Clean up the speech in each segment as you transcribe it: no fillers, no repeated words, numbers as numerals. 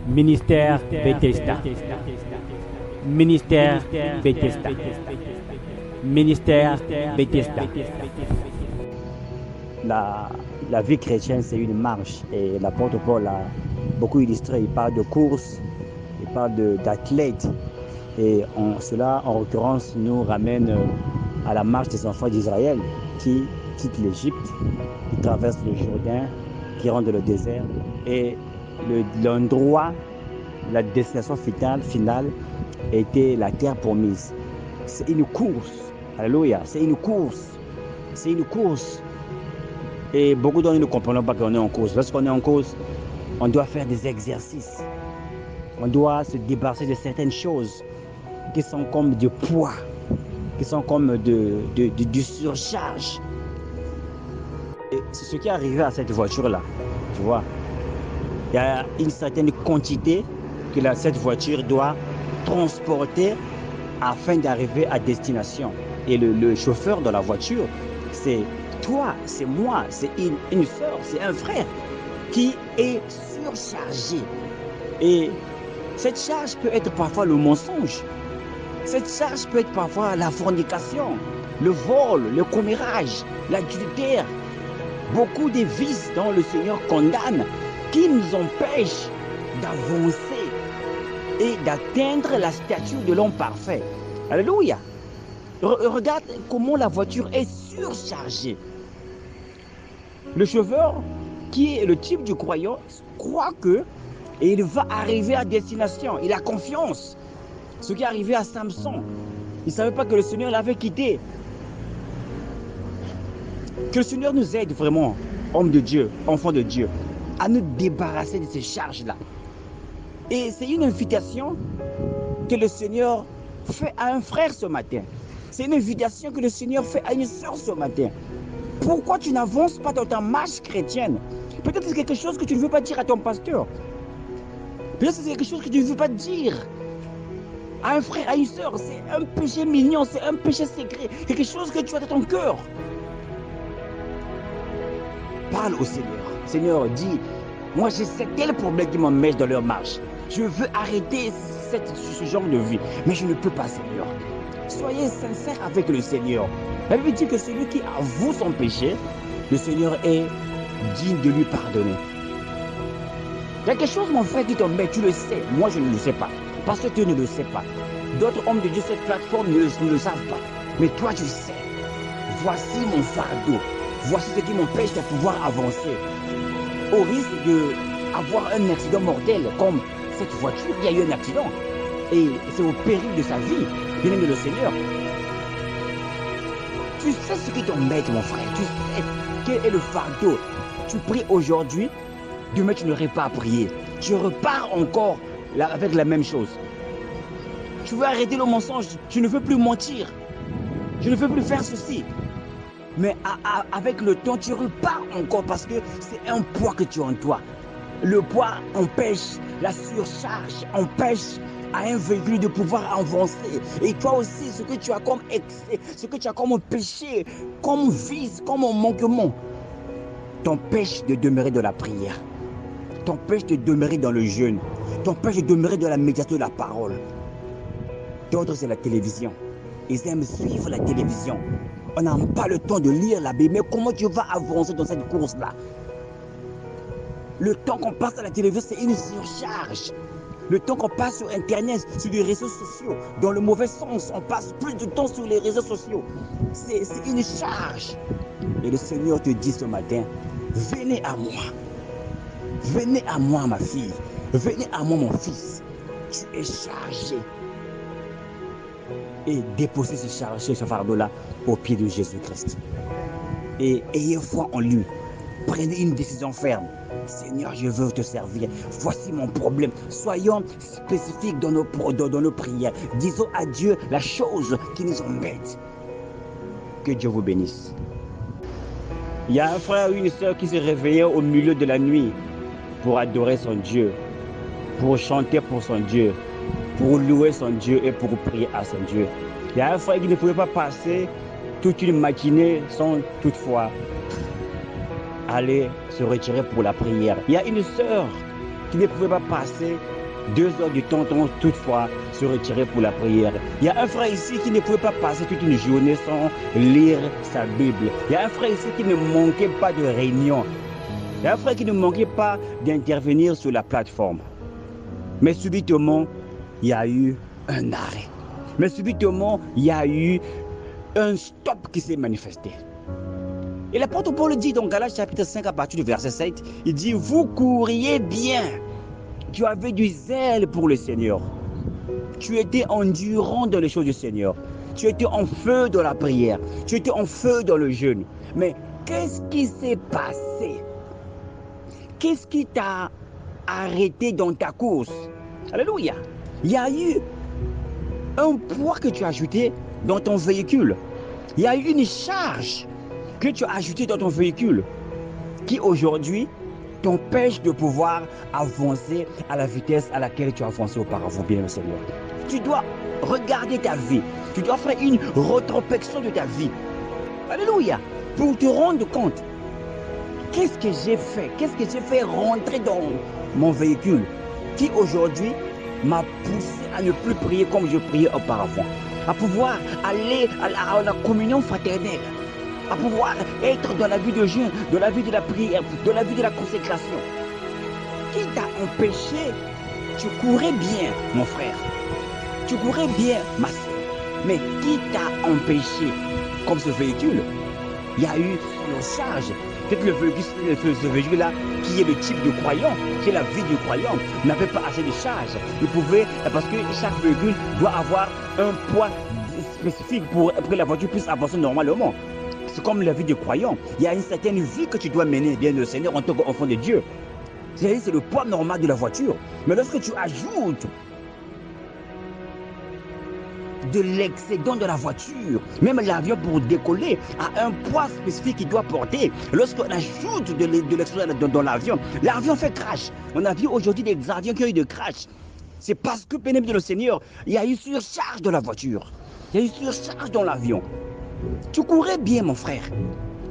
Ministère Bethesda. Ministère Bethesda. Ministère Bethesda. La vie chrétienne, c'est une marche. Et l'apôtre Paul a beaucoup illustré. Il parle de course, il parle d'athlètes. Et cela, en l'occurrence, nous ramène à la marche des enfants d'Israël qui quittent l'Égypte, qui traversent le Jourdain, qui rentrent dans le désert. Et l'endroit, la destination finale était la terre promise. C'est une course. Alléluia. C'est une course. C'est une course. Et beaucoup d'entre nous ne comprenons pas qu'on est en course. Lorsqu'on est en course, on doit faire des exercices. On doit se débarrasser de certaines choses qui sont comme du poids, qui sont comme du surcharge. Et c'est ce qui est arrivé à cette voiture-là. Tu vois, il y a une certaine quantité que cette voiture doit transporter afin d'arriver à destination. Et le chauffeur de la voiture, c'est toi, c'est moi, c'est une soeur, c'est un frère qui est surchargé. Et cette charge peut être parfois le mensonge. Cette charge peut être parfois la fornication, le vol, le commérage, l'adultère. Beaucoup de vices dont le Seigneur condamne qui nous empêchent d'avancer et d'atteindre la stature de l'homme parfait. Alléluia. Regarde comment la voiture est surchargée. Le chauffeur, qui est le type du croyant, croit qu'il va arriver à destination. Il a confiance. Ce qui est arrivé à Samson, il ne savait pas que le Seigneur l'avait quitté. Que le Seigneur nous aide vraiment, hommes de Dieu, enfants de Dieu, à nous débarrasser de ces charges-là. Et c'est une invitation que le Seigneur fait à un frère ce matin. C'est une invitation que le Seigneur fait à une sœur ce matin. Pourquoi tu n'avances pas dans ta marche chrétienne? Peut-être c'est quelque chose que tu ne veux pas dire à ton pasteur. Peut-être c'est quelque chose que tu ne veux pas dire à un frère, à une sœur. C'est un péché mignon, c'est un péché secret. Quelque chose que tu as dans ton cœur. Parle au Seigneur. Seigneur, dis, moi j'ai tel problème qui m'empêche dans leur marche. Je veux arrêter ce genre de vie, mais je ne peux pas, Seigneur. Soyez sincères avec le Seigneur. La Bible dit que celui qui avoue son péché, le Seigneur est digne de lui pardonner. Il y a quelque chose, mon frère, qui t'embête, tu le sais. Moi, je ne le sais pas. Parce que tu ne le sais pas. D'autres hommes de Dieu, cette plateforme, ne le savent pas. Mais toi, tu sais. Voici mon fardeau. Voici ce qui m'empêche de pouvoir avancer. Au risque d'avoir un accident mortel, comme cette voiture qui a eu un accident. Et c'est au péril de sa vie. Bien-aimé le Seigneur. Tu sais ce qui t'embête, mon frère. Tu sais quel est le fardeau. Tu pries aujourd'hui, demain tu n'aurais pas à prier. Tu repars encore avec la même chose. Tu veux arrêter le mensonge. Tu ne veux plus mentir. Je ne veux plus faire ceci. Mais avec le temps, tu repars encore parce que c'est un poids que tu as en toi. Le poids empêche la surcharge, empêche à un véhicule de pouvoir avancer. Et toi aussi, ce que tu as comme excès, ce que tu as comme péché, comme vice, comme manquement, t'empêche de demeurer dans la prière, t'empêche de demeurer dans le jeûne, t'empêche de demeurer dans la méditation de la parole. D'autres, c'est la télévision. Ils aiment suivre la télévision. On n'a pas le temps de lire la Bible. Mais comment tu vas avancer dans cette course-là? Le temps qu'on passe à la télévision, c'est une surcharge. Le temps qu'on passe sur Internet, sur les réseaux sociaux, dans le mauvais sens, on passe plus de temps sur les réseaux sociaux. C'est une charge. Et le Seigneur te dit ce matin, venez à moi. Venez à moi, ma fille. Venez à moi, mon fils. Tu es chargé. Et déposez ce fardeau-là au pied de Jésus-Christ. Et ayez foi en lui. Prenez une décision ferme. Seigneur, je veux te servir. Voici mon problème. Soyons spécifiques dans nos prières. Disons à Dieu la chose qui nous embête. Que Dieu vous bénisse. Il y a un frère ou une soeur qui s'est réveillé au milieu de la nuit pour adorer son Dieu, pour chanter pour son Dieu, pour louer son Dieu et pour prier à son Dieu. Il y a un frère qui ne pouvait pas passer toute une matinée sans toutefois aller se retirer pour la prière. Il y a une sœur qui ne pouvait pas passer 2 heures du temps, toutefois, se retirer pour la prière. Il y a un frère ici qui ne pouvait pas passer toute une journée sans lire sa Bible. Il y a un frère ici qui ne manquait pas de réunion. Il y a un frère qui ne manquait pas d'intervenir sur la plateforme. Mais subitement, il y a eu un arrêt. Mais subitement, il y a eu un stop qui s'est manifesté. Et l'apôtre Paul dit dans Galates chapitre 5 à partir du verset 7, il dit, vous courriez bien. Tu avais du zèle pour le Seigneur. Tu étais endurant dans les choses du Seigneur. Tu étais en feu dans la prière. Tu étais en feu dans le jeûne. Mais qu'est-ce qui s'est passé? Qu'est-ce qui t'a arrêté dans ta course? Alléluia. Il y a eu un poids que tu as ajouté dans ton véhicule. Il y a eu une charge que tu as ajoutée dans ton véhicule qui aujourd'hui t'empêche de pouvoir avancer à la vitesse à laquelle tu as avancé auparavant, bien le Seigneur. Tu dois regarder ta vie. Tu dois faire une rétrospection de ta vie. Alléluia. Pour te rendre compte, qu'est-ce que j'ai fait? Qu'est-ce que j'ai fait rentrer dans mon véhicule qui aujourd'hui m'a poussé à ne plus prier comme je priais auparavant, à pouvoir aller à la communion fraternelle, à pouvoir être dans la vie de jeûne, dans la vie de la prière, dans la vie de la consécration. Qui t'a empêché? Tu courais bien, mon frère. Tu courais bien, ma soeur. Mais qui t'a empêché? Comme ce véhicule, il y a eu une charge. Peut-être ce véhicule-là, qui est le type de croyant, qui est la vie du croyant, n'avait pas assez de charge. Il pouvait, parce que chaque véhicule doit avoir un poids spécifique pour que la voiture puisse avancer normalement. C'est comme la vie du croyant. Il y a une certaine vie que tu dois mener, bien le Seigneur, en tant qu'enfant de Dieu. C'est le poids normal de la voiture. Mais lorsque tu ajoutes de l'excédent de la voiture, même l'avion pour décoller a un poids spécifique qu'il doit porter. Lorsqu'on ajoute de l'excédent dans l'avion, l'avion fait crash. On a vu aujourd'hui des avions qui ont eu de crash. C'est parce que, pénible de le Seigneur, il y a eu surcharge dans la voiture. Il y a eu surcharge dans l'avion. Tu courais bien, mon frère.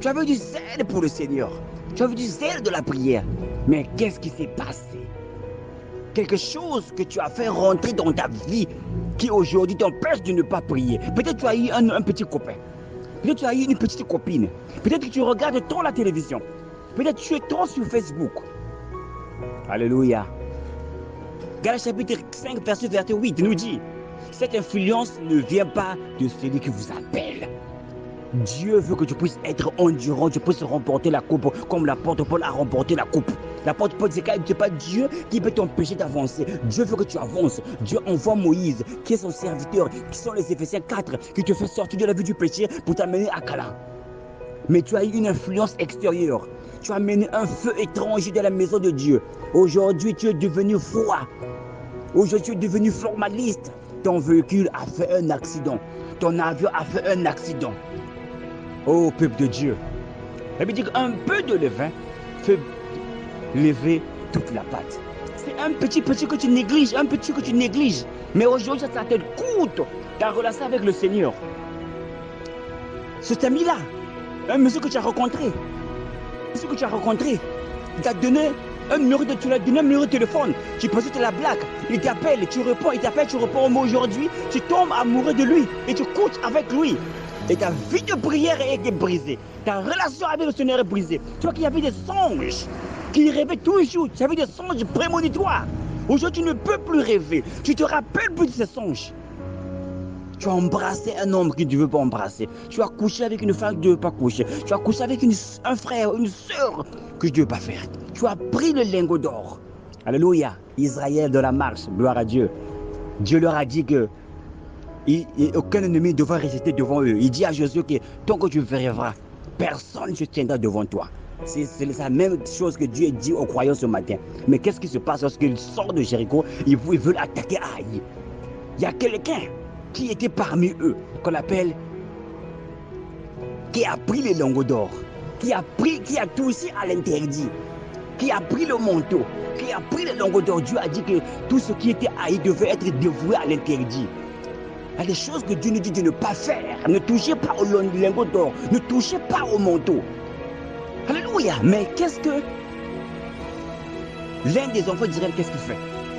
Tu avais du zèle pour le Seigneur. Tu avais du zèle de la prière. Mais qu'est-ce qui s'est passé? Quelque chose que tu as fait rentrer dans ta vie qui aujourd'hui t'empêche de ne pas prier. Peut-être tu as eu un petit copain. Peut-être tu as eu une petite copine. Peut-être que tu regardes trop la télévision. Peut-être tu es trop sur Facebook. Alléluia. Galates chapitre 5, verset 8 nous dit, cette influence ne vient pas de celui qui vous appelle. Dieu veut que tu puisses être endurant, tu puisses remporter la coupe comme l'apôtre Paul a remporté la coupe. L'apôtre Paul dit que ce n'est pas Dieu qui peut t'empêcher d'avancer. Dieu veut que tu avances. Dieu envoie Moïse, qui est son serviteur, qui sont les Éphésiens 4, qui te fait sortir de la vie du péché pour t'amener à Canaan. Mais tu as eu une influence extérieure. Tu as mené un feu étranger dans la maison de Dieu. Aujourd'hui, tu es devenu froid. Aujourd'hui, tu es devenu formaliste. Ton véhicule a fait un accident. Ton avion a fait un accident. Oh, peuple de Dieu. Ça veut dire qu'un peu de levain fait lever toute la pâte. C'est un petit que tu négliges, un petit que tu négliges. Mais aujourd'hui, ça te coûte ta relation avec le Seigneur. Cet ami-là, un monsieur que tu as rencontré, il t'a donné un numéro de téléphone. Tu penses que c'est la blague. Il t'appelle, tu réponds, il t'appelle, tu réponds. Mais aujourd'hui, tu tombes amoureux de lui et tu couches avec lui. Et ta vie de prière a été brisée. Ta relation avec le Seigneur est brisée. Tu vois qu'il y avait des songes qui rêvaient tous les jours. Tu avais des songes prémonitoires. Aujourd'hui, tu ne peux plus rêver. Tu te rappelles plus de ces songes. Tu as embrassé un homme que tu ne veux pas embrasser. Tu as couché avec une femme que tu ne veux pas coucher. Tu as couché avec un frère, une soeur que tu ne veux pas faire. Tu as pris le lingot d'or. Alléluia. Israël dans la marche. Gloire à Dieu. Dieu leur a dit que aucun ennemi ne devra résister devant eux. Il dit à Josué que tant que tu verras, personne ne se tiendra devant toi. C'est la même chose que Dieu dit aux croyants ce matin. Mais qu'est-ce qui se passe lorsqu'ils sortent de Jéricho? Ils veulent attaquer Haï. Il y a quelqu'un qui était parmi eux, qu'on appelle, qui a pris les lingots d'or, qui a touché à l'interdit, qui a pris le manteau, qui a pris les lingots d'or. Dieu a dit que tout ce qui était Haï devait être dévoué à l'interdit. Il y a des choses que Dieu nous dit de ne pas faire. Ne touchez pas au lingot d'or. Ne touchez pas au manteau. Alléluia. Mais qu'est-ce que l'un des enfants d'Israël, qu'est-ce qu'il fait?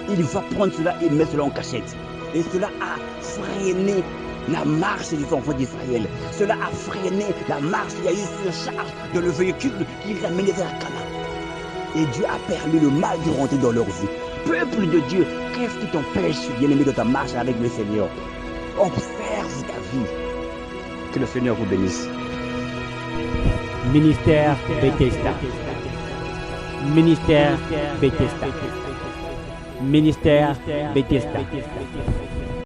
il va prendre cela et mettre cela en cachette. Et cela a freiné la marche des enfants d'Israël. Cela a freiné la marche. Il y a eu surcharge dans le véhicule qui les amenait vers Canaan. Et Dieu a permis le mal de rentrer dans leur vie. Peuple de Dieu, qu'est-ce qui t'empêche, bien-aimé, de ta marche avec le Seigneur? Observe ta vie. Que le Seigneur vous bénisse. Ministère Bethesda. Ministère Bethesda. Ministère Bethesda.